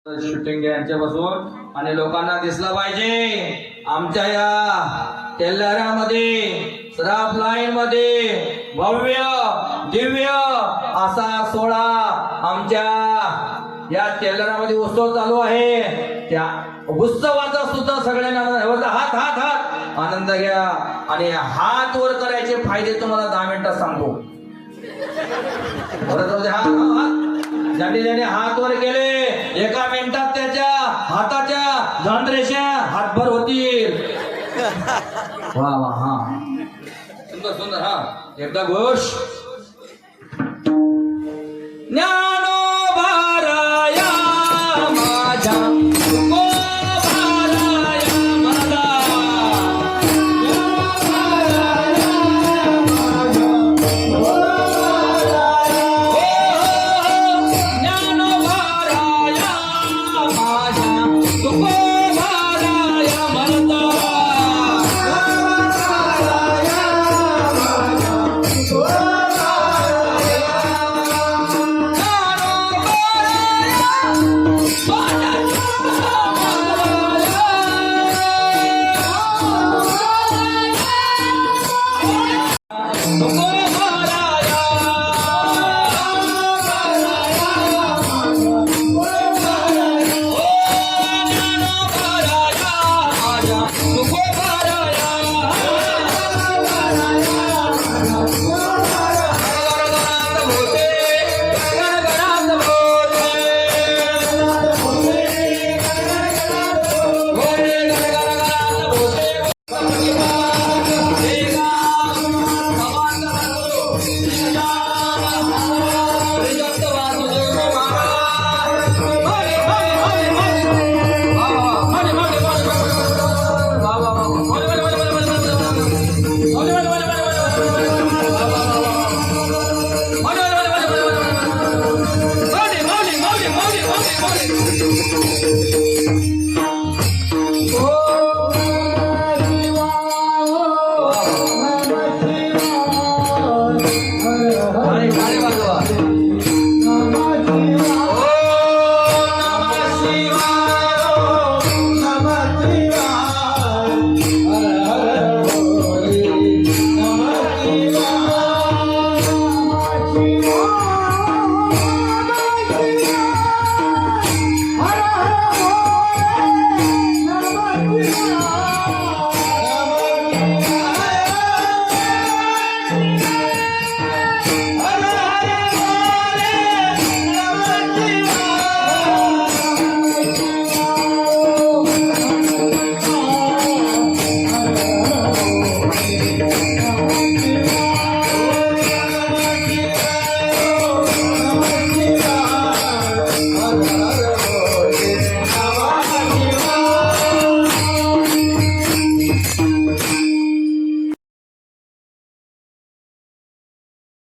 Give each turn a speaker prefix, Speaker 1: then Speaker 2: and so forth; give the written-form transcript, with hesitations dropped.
Speaker 1: Shooting यांच्यापासून आणि लोकांना दिसलं पाहिजे आमच्या या तेल्हारामध्ये सराफ लाईन मध्ये भव्य दिव्य असा सोहळा आमच्या या तेल्हारामध्ये उत्सव चालू आहे। त्या उत्सवाचा सुद्धा सगळ्यांना हात हात हात आनंद घ्या आणि हात वर करायचे फायदे तुम्हाला 10 मिनिटात सांगतो। ज्याने हात वर केले 1 मिनिटात त्याच्या हाताच्या झांद्रेशा हातभर होतील। वा वा हा सुंदर सुंदर हा एकदा घोष ज्ञानोबाराया माझ्या